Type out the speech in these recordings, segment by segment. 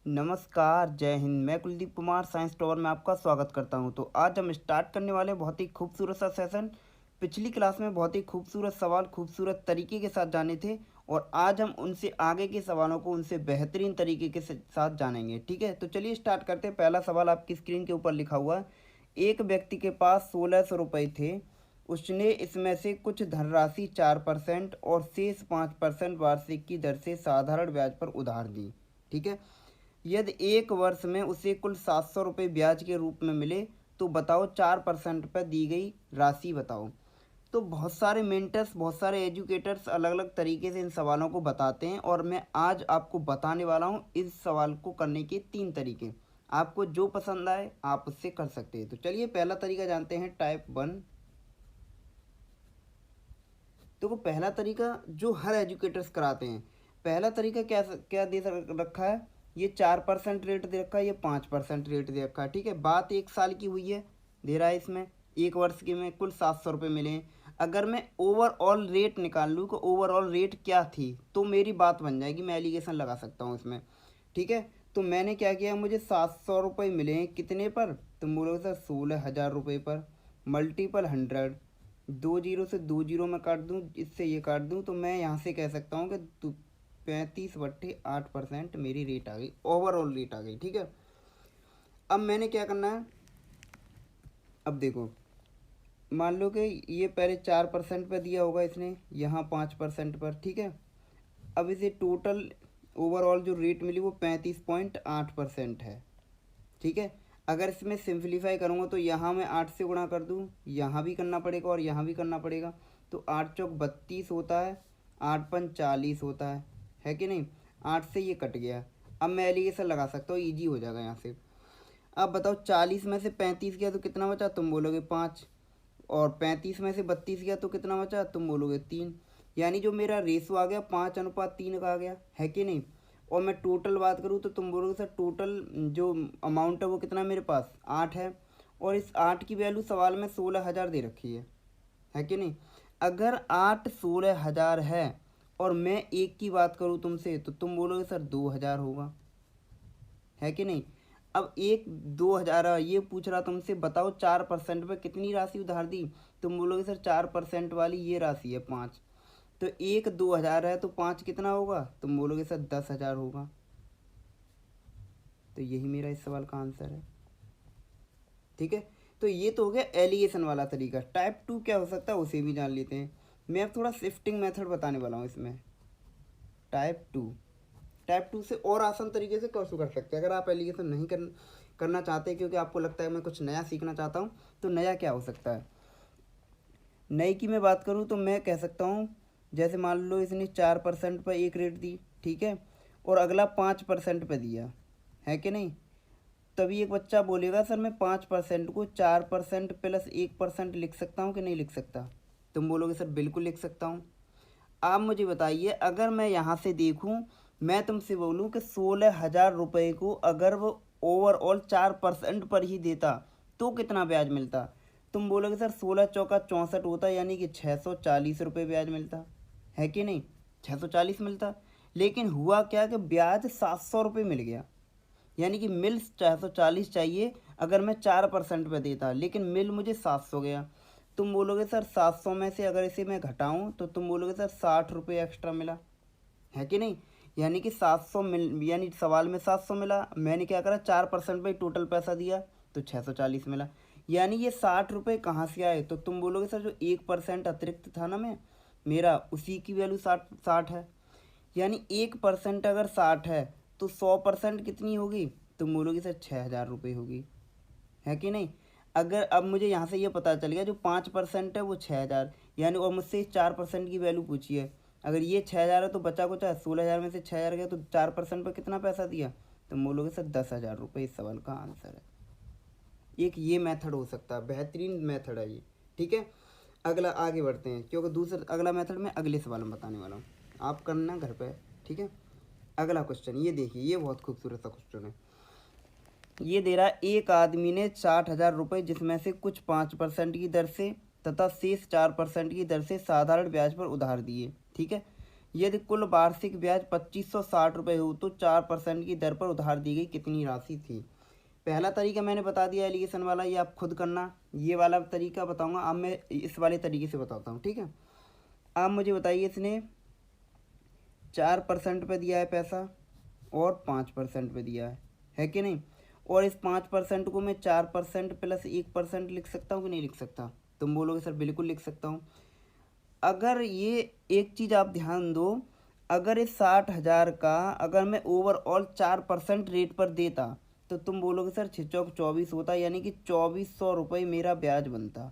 नमस्कार, जय हिंद। मैं कुलदीप कुमार साइंस टॉवर में आपका स्वागत करता हूं। तो आज हम स्टार्ट करने वाले हैं बहुत ही खूबसूरत सा सेशन। पिछली क्लास में बहुत ही खूबसूरत सवाल खूबसूरत तरीके के साथ जाने थे और आज हम उनसे आगे के सवालों को उनसे बेहतरीन तरीके के साथ जानेंगे। ठीक है, तो चलिए स्टार्ट करते हैं। पहला सवाल आपकी स्क्रीन के ऊपर लिखा हुआ है। एक व्यक्ति के पास 1600 रुपये थे। उसने इसमें से कुछ धनराशि 4% और शेष 5% वार्षिक की दर से साधारण ब्याज पर उधार दी। ठीक है, यदि एक वर्ष में उसे कुल 700 रुपये ब्याज के रूप में मिले तो बताओ 4% पर दी गई राशि बताओ। तो बहुत सारे मेंटर्स बहुत सारे एजुकेटर्स अलग अलग तरीके से इन सवालों को बताते हैं और मैं आज आपको बताने वाला हूँ इस सवाल को करने के 3 तरीके। आपको जो पसंद आए आप उससे कर सकते हैं। तो चलिए पहला तरीका जानते हैं, टाइप 1। देखो पहला तरीका जो हर एजुकेटर्स कराते हैं, पहला तरीका क्या क्या दे रखा है, ये 4% रेट दे रखा है, ये 5% रेट दे रखा है। ठीक है, बात एक साल की हुई है, दे रहा है इसमें एक वर्ष के में कुल 700 रुपये मिले हैं। अगर मैं ओवरऑल रेट निकाल लूँ कि ओवरऑल रेट क्या थी तो मेरी बात बन जाएगी, मैं एलिगेशन लगा सकता हूँ इसमें। ठीक है, तो मैंने क्या किया, मुझे 700 रुपये मिले हैं कितने पर, तुम बोलोगे सर 16,000 रुपये पर। मल्टीपल 100, 2 जीरो से 2 जीरो में काट दूँ, इससे ये काट दूँ, तो मैं यहाँ से कह सकता हूँ कि 35/8% मेरी रेट आ गई, ओवरऑल रेट आ गई। ठीक है, अब मैंने क्या करना है, अब देखो मान लो कि ये पहले 4% पर दिया होगा इसने, यहाँ 5% पर। ठीक है, अब इसे टोटल ओवरऑल जो रेट मिली वो 35.8% है। ठीक है, अगर इसमें सिंप्लीफाई करूँगा तो यहाँ मैं 8 से गुणा कर दूँ, यहाँ भी करना पड़ेगा और यहाँ भी करना पड़ेगा। तो 8 चौक 32 होता है, 8 पंच 40 होता है कि नहीं। 8 से ये कट गया, अब मैं एलिगेशन लगा सकता हूँ, ईजी हो जाएगा यहाँ से। अब बताओ 40 में से 35 गया तो कितना बचा, तुम बोलोगे 5। और 35 में से 32 गया तो कितना बचा, तुम बोलोगे 3। यानी जो मेरा रेशो आ गया 5:3 का आ गया, है कि नहीं। और मैं टोटल बात करूँ तो तुम बोलोगे सर टोटल जो अमाउंट है वो कितना मेरे पास 8 है। और इस 8 की वैल्यू सवाल में 16,000 दे रखी है कि नहीं। अगर 8 16,000 है और मैं एक की बात करूँ तुमसे तो तुम बोलोगे सर 2,000 होगा, है कि नहीं। अब एक 2,000 ये पूछ रहा तुमसे, बताओ 4% पे कितनी राशि उधार दी। तुम बोलोगे सर 4% वाली ये राशि है 5। तो एक 2,000 है तो 5 कितना होगा, तुम बोलोगे सर 10,000 होगा। तो यही मेरा इस सवाल का आंसर है। ठीक है, तो ये तो हो गया एलिगेशन वाला तरीका। टाइप 2 क्या हो सकता है उसे भी जान लेते हैं। मैं अब थोड़ा शिफ्टिंग मेथड बताने वाला हूँ इसमें। टाइप 2 से और आसान तरीके से कैसे कर सकते हैं। अगर आप एलिगेशन नहीं करना चाहते क्योंकि आपको लगता है मैं कुछ नया सीखना चाहता हूँ, तो नया क्या हो सकता है। नई की मैं बात करूँ तो मैं कह सकता हूँ, जैसे मान लो इसने 4% पर एक रेट दी, ठीक है, और अगला 5% पर दिया, है कि नहीं। तभी एक बच्चा बोलेगा सर मैं 5% को 4% प्लस 1% लिख सकता हूँ कि नहीं लिख सकता। तुम बोलोगे सर बिल्कुल लिख सकता हूँ। आप मुझे बताइए, अगर मैं यहाँ से देखूँ, मैं तुमसे बोलूँ कि 16,000 रुपये को अगर वो ओवरऑल 4% पर ही देता तो कितना ब्याज मिलता। तुम बोलोगे सर 16 चौका 64 होता, यानी कि 640 रुपये ब्याज मिलता, है कि नहीं। 640 मिलता, लेकिन हुआ क्या कि ब्याज 700 रुपये मिल गया। यानी कि मिल 440 चाहिए अगर मैं 4% पे देता, लेकिन मिल मुझे 700 गया। तुम बोलोगे सर 700 में से अगर इसे मैं घटाऊं तो तुम बोलोगे सर 60 रुपये एक्स्ट्रा मिला, है कि नहीं। यानी कि 700 मिल, यानी सवाल में 700 मिला, मैंने क्या करा 4% पे टोटल पैसा दिया तो 640 मिला। यानी ये 60 रुपये कहाँ से आए, तो तुम बोलोगे सर जो 1% अतिरिक्त था ना मैं मेरा, उसी की वैल्यू 60 है। यानी 1% अगर 60 है तो 100% कितनी होगी, तुम बोलोगे सर 6,000 रुपये होगी, है कि नहीं। अगर अब मुझे यहाँ से ये पता चल गया जो 5% है वो 6,000, यानी और मुझसे 4% की वैल्यू पूछी है। अगर ये 6,000 है तो बचा कुछ है 16,000 में से 6,000 गया तो 4% पर कितना पैसा दिया, तुम बोलोगे सर 10,000 रुपये इस सवाल का आंसर है। एक ये मेथड हो सकता है, बेहतरीन मेथड है ये। ठीक है, अगला आगे बढ़ते हैं क्योंकि दूसरा अगला मेथड मैं अगले सवाल में बताने वाला हूँ, आप करना घर पे। ठीक है, अगला क्वेश्चन ये देखिए, ये बहुत खूबसूरत सा क्वेश्चन है। ये दे रहा है एक आदमी ने 60,000 रुपये जिसमें से कुछ 5% की दर से तथा शेष 4% की दर से साधारण ब्याज पर उधार दिए। ठीक है, यदि कुल वार्षिक ब्याज 2560 रुपये हो तो 4% की दर पर उधार दी गई कितनी राशि थी। पहला तरीका मैंने बता दिया एलिगेशन वाला, ये आप खुद करना। ये वाला तरीका बताऊंगा, अब मैं इस वाले तरीके से बताता हूँ, ठीक है। आप मुझे बताइए, इसने 4% पे दिया है पैसा और 5% पे दिया है कि नहीं। और इस 5% को मैं 4% प्लस 1% लिख सकता हूँ कि नहीं लिख सकता। तुम बोलोगे सर बिल्कुल लिख सकता हूँ। अगर ये एक चीज़ आप ध्यान दो, अगर इस 60,000 का अगर मैं ओवरऑल 4% रेट पर देता तो तुम बोलोगे सर 6 चौक 24 होता, यानी कि 2400 रुपये मेरा ब्याज बनता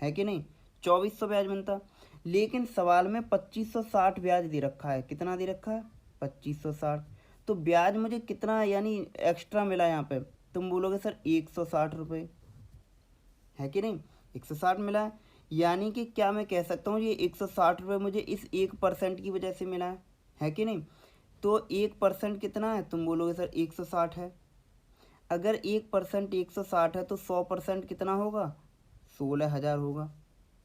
है कि नहीं, 2400 ब्याज बनता। लेकिन सवाल में 2560 ब्याज दे रखा है। कितना दे रखा है? 2560। तो ब्याज मुझे कितना यानी एक्स्ट्रा मिला यहाँ पे, तुम बोलोगे सर 160 रुपये, है कि नहीं, 160 मिला है। यानी कि क्या मैं कह सकता हूँ ये 160 रुपये मुझे इस 1% की वजह से मिला है कि नहीं। तो 1% कितना है, तुम बोलोगे सर 160 है। अगर 1% 160 है तो 100% कितना होगा, 16,000 होगा,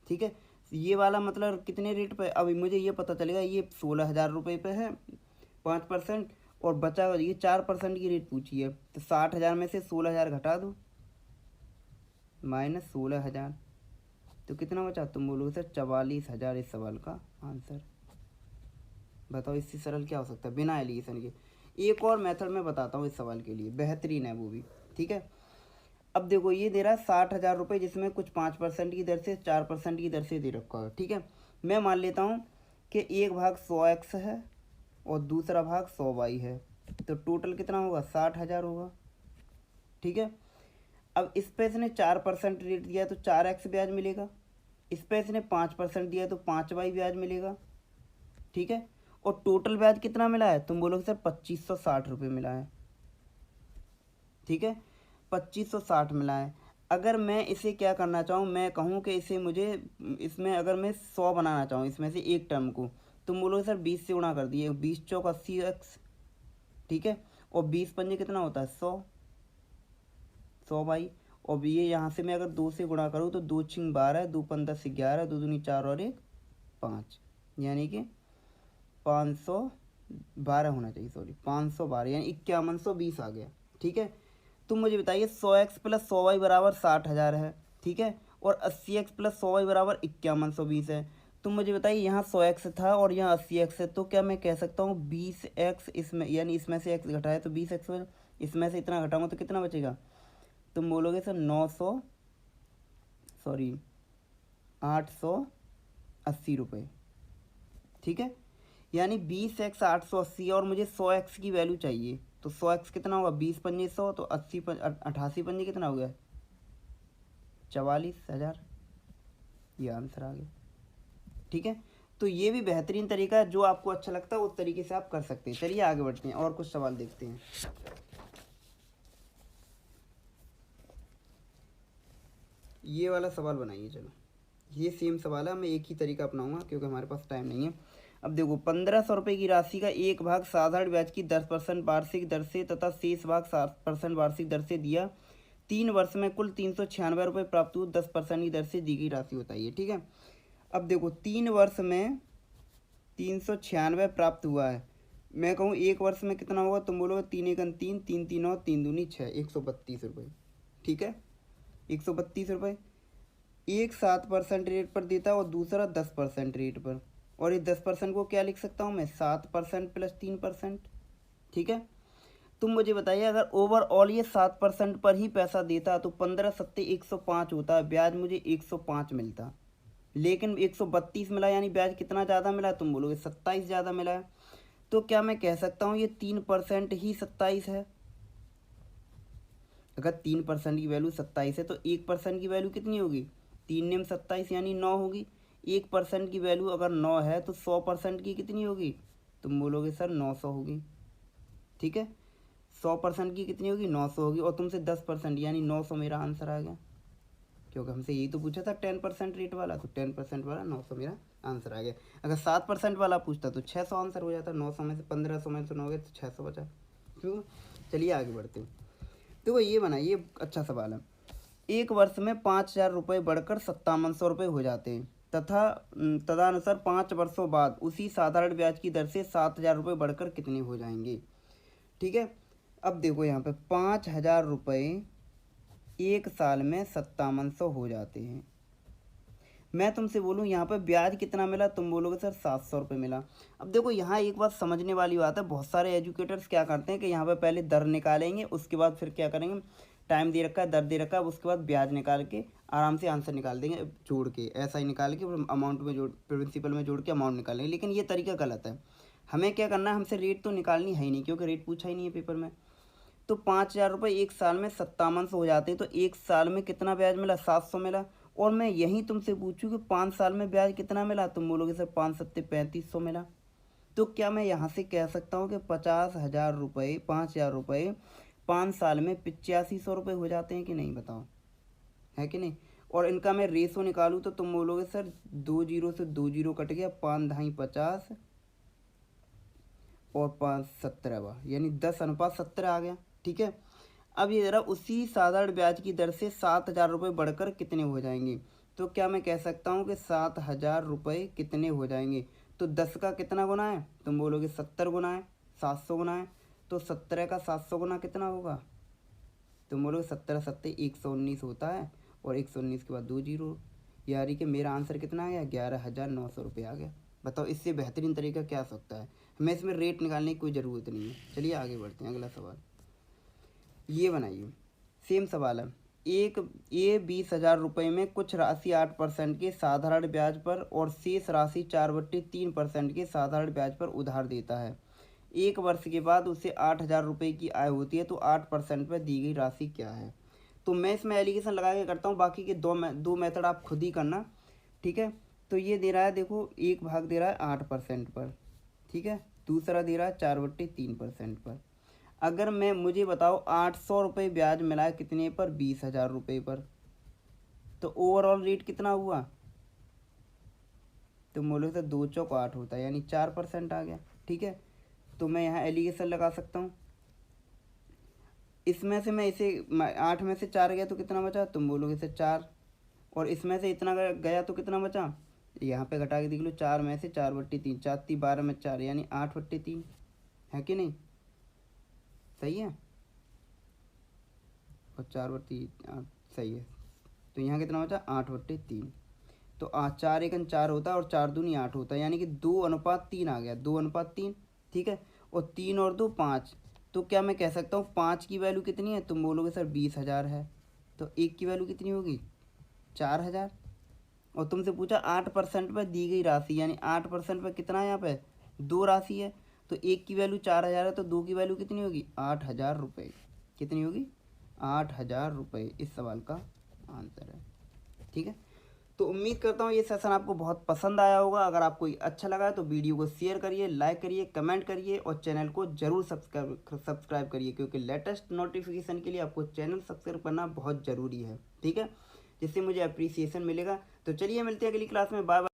ठीक है। ये वाला मतलब कितने रेट पे, अभी मुझे ये पता चलेगा ये 16,000 रुपये पे है 5%, और बचा ये 4% की रेट पूछी है, तो 60,000 में से 16,000 घटा दो माइनस 16,000, तो कितना बचा, तुम बोलोगे सर 44,000 इस सवाल का आंसर। बताओ इससे सरल क्या हो सकता है बिना एलिगेशन के। एक और मेथड मैं बताता हूँ इस सवाल के लिए, बेहतरीन है वो भी, ठीक है। अब देखो ये दे रहा है 60,000 रुपये, जिसमें कुछ 5% की दर से 4% की दर से दे रखा है, ठीक है। मैं मान लेता हूँ कि एक भाग 100x है और दूसरा भाग 100y है, तो टोटल कितना होगा, 60,000 होगा, ठीक है। अब इस पे इसने 4% रेट दिया तो 4x ब्याज मिलेगा, इस पे इसने 5% दिया तो 5y ब्याज मिलेगा, ठीक है। और टोटल ब्याज कितना मिला है, तुम बोलोगे सर 2560 रुपये मिला है, ठीक है, 2560 मिला है। अगर मैं इसे क्या करना चाहूँ, मैं कहूँ कि इसे मुझे इसमें अगर मैं 100 बनाना चाहूँ इसमें से एक टर्म को, तुम बोलोगे सर 20 से गुणा कर दिए, 20 चौक 80x, ठीक है। और 20 पंजे कितना होता है 100, 100 बाई, और ये यहाँ से मैं अगर 2 से गुणा करूँ तो 2 छिंग 12, 2 पंद्रह से 11, 2 दूनी 4 और 1 5, यानी कि 512 होना चाहिए, सॉरी 512, यानी 5120 आ गया, ठीक है। तुम मुझे बताइए 100x प्लस 100y बराबर 60,000 है, ठीक है, और 80x प्लस 100y बराबर 5120 है। तुम मुझे बताइए यहाँ 100x था और यहाँ 80x है, तो क्या मैं कह सकता हूँ 20x इसमें, यानी इसमें से x घटाया तो 20x, इसमें से इतना घटाऊंगा तो कितना बचेगा, तुम बोलोगे सर 900, सॉरी 880 रुपये, ठीक है। यानी 20x 880 और मुझे 100x की वैल्यू चाहिए, तो 100x कितना होगा, 20 पंजे 100, तो 88 पंजे कितना हो गया, 44,000, ये आंसर आ गया, ठीक है। तो ये भी बेहतरीन तरीका है, जो आपको अच्छा लगता है उस तरीके से आप कर सकते हैं। चलिए आगे बढ़ते हैं और कुछ सवाल देखते हैं। ये वाला सवाल बनाइए, चलो ये सेम सवाल है, मैं एक ही तरीका अपनाऊंगा क्योंकि हमारे पास टाइम नहीं है। अब देखो 1500 रुपये की राशि का एक भाग साधारण ब्याज की 10% वार्षिक दर से तथा शेष भाग 7% वार्षिक दर से दिया, 3 वर्ष में कुल 396 रुपये प्राप्त हुए, 10% की दर से दी गई राशि बताइए, ठीक है। अब देखो 3 वर्ष में 396 प्राप्त हुआ है, मैं कहूँ एक वर्ष में कितना होगा, तुम बोलोगे 3 एकन 3, 3 3 और 3 दूनी 6, 132 रुपये, ठीक है, 132 रुपये। एक 7% रेट पर देता है और दूसरा 10% रेट पर, और इस 10% को क्या लिख सकता हूँ मैं, 7% प्लस 3%, ठीक है। तुम मुझे बताइए अगर ओवरऑल ये 7% पर ही पैसा देता तो 15 सत्ते 105 होता है, ब्याज मुझे 105 मिलता, लेकिन 132 मिला, यानी ब्याज कितना ज़्यादा मिला, तुम बोलोगे 27 ज़्यादा मिला है। तो क्या मैं कह सकता हूँ ये 3% ही 27 है। अगर 3% की वैल्यू 27 है तो 1% की वैल्यू कितनी होगी, 3 नेम 27 यानी 9 होगी। 1% की वैल्यू अगर 9 है तो 100% की कितनी होगी, तुम बोलोगे सर 900 होगी, ठीक है। 100% की कितनी होगी, 900 होगी, और तुमसे 10% यानी 900 मेरा आंसर आ गया, क्योंकि हमसे यही तो पूछा था 10% रेट वाला, तो 10% वाला 900 मेरा आंसर आ गया। अगर 7% वाला पूछता तो 600 आंसर हो जाता, 900 में से 1500 में से 9 गए तो 600 बचा, क्यों। चलिए आगे बढ़ते हैं। देखो ये बनाइए, अच्छा सवाल है। एक वर्ष में 5,000 रुपये बढ़कर 5700 रुपये हो जाते हैं, तथा तदनुसार 5 वर्षों बाद उसी साधारण ब्याज की दर से 7,000 रुपये बढ़कर कितने हो जाएंगे। ठीक है, अब देखो यहाँ पे 5,000 रुपये एक साल में 5700 हो जाते हैं। मैं तुमसे बोलूँ यहाँ पे ब्याज कितना मिला, तुम बोलोगे सर 700 रुपये मिला। अब देखो यहाँ एक बात समझने वाली बात है, बहुत सारे एजुकेटर्स क्या करते हैं कि यहाँ पे पहले दर निकालेंगे, उसके बाद फिर क्या करेंगे, टाइम दे रखा है, दर दे रखा है, उसके बाद ब्याज निकाल के आराम से आंसर निकाल देंगे जोड़ के, ऐसा ही निकाल के अमाउंट में जोड़, प्रिंसिपल में जोड़ के अमाउंट निकालेंगे। लेकिन ये तरीका गलत है। हमें क्या करना है, हमसे रेट तो निकालनी है ही नहीं, क्योंकि रेट पूछा ही नहीं है पेपर में। तो 5,000 रुपये एक साल में 5700 हो जाते हैं, तो एक साल में कितना ब्याज मिला, 700 मिला। और मैं यही तुमसे पूछूँ कि 5 साल में ब्याज कितना मिला, तुम बोलोगे सर 5 सत्ते 3500 मिला। तो क्या मैं यहाँ से कह सकता हूँ कि 50,000 रुपये, 5,000 रुपये 5 साल में 8500 रुपये हो जाते हैं कि नहीं, बताओ, है कि नहीं। और इनका मैं रेशो निकालूँ तो तुम बोलोगे सर 2 जीरो से 2 जीरो कट गया, 5 ढाई 50 और 5 17, यानी 10:17 आ गया। ठीक है, अब ये ज़रा उसी साधारण ब्याज की दर से 7,000 रुपये बढ़कर कितने हो जाएंगे। तो क्या मैं कह सकता हूँ कि 7,000 रुपये कितने हो जाएंगे। तो 10 का कितना गुना है, तुम बोलोगे 70 गुना है, 700 गुना है। तो 17 का 700 गुना कितना होगा, तुम बोलोगे 17 सत्ते 119 होता है, और 119 के बाद 2 जीरो, यानी कि मेरा आंसर कितना आ गया, 11,900 रुपये आ गया। बताओ इससे बेहतरीन तरीका क्या हो सकता है। हमें इसमें रेट निकालने की कोई ज़रूरत नहीं है। चलिए आगे बढ़ते हैं, अगला सवाल ये बनाइए। सेम सवाल है, एक 20,000 रुपये में कुछ राशि 8% के साधारण ब्याज पर और शेष राशि 4/3% के साधारण ब्याज पर उधार देता है। एक वर्ष के बाद उसे 8,000 रुपये की आय होती है, तो 8% पर दी गई राशि क्या है। तो मैं इसमें एलिगेशन लगा के करता हूँ, बाकी के दो मेथड आप खुद ही करना। ठीक है, तो ये दे रहा है, देखो एक भाग दे रहा है 8% पर, ठीक है, दूसरा दे रहा है 4/3% पर। अगर मैं, मुझे बताओ 800 रुपये ब्याज मिला है कितने पर, 20,000 रुपये पर, तो ओवरऑल रेट कितना हुआ, तो बोलो तो 2 चौक 8 होता है, यानी 4% आ गया। ठीक है, तो मैं यहाँ एलिगेशन लगा सकता हूँ। इसमें से मैं इसे 8 में से 4 गया तो कितना बचा, तुम बोलोगे से 4, और इसमें से इतना गया तो कितना बचा, यहाँ पे घटा के देख लो, 4 में से 4/3, 4 12 में 4, यानी 8/3, है कि नहीं, सही है, और 4/3 सही है। तो यहाँ कितना बचा, 8/3। तो 4 एकन 4 होता है, और 4 दूनी 8 होता है, यानी कि 2:3 आ गया, 2:3। ठीक है, और 3 और 2 5। तो क्या मैं कह सकता हूँ 5 की वैल्यू कितनी है, तुम बोलोगे सर 20,000 है, तो 1 की वैल्यू कितनी होगी, 4,000। और तुमसे पूछा 8% पर दी गई राशि, यानी 8% पर कितना है, यहाँ पे 2 राशि है, तो 1 की वैल्यू 4,000 है, तो 2 की वैल्यू कितनी होगी, 8,000 रुपये। कितनी होगी, 8,000 रुपये इस सवाल का आंसर है। ठीक है, तो उम्मीद करता हूँ ये सेशन आपको बहुत पसंद आया होगा। अगर आपको अच्छा लगा है तो वीडियो को शेयर करिए, लाइक करिए, कमेंट करिए, और चैनल को जरूर सब्सक्राइब करिए, क्योंकि लेटेस्ट नोटिफिकेशन के लिए आपको चैनल सब्सक्राइब करना बहुत ज़रूरी है। ठीक है, जिससे मुझे अप्रिसिएशन मिलेगा। तो चलिए मिलते हैं अगली क्लास में, बाय बाय।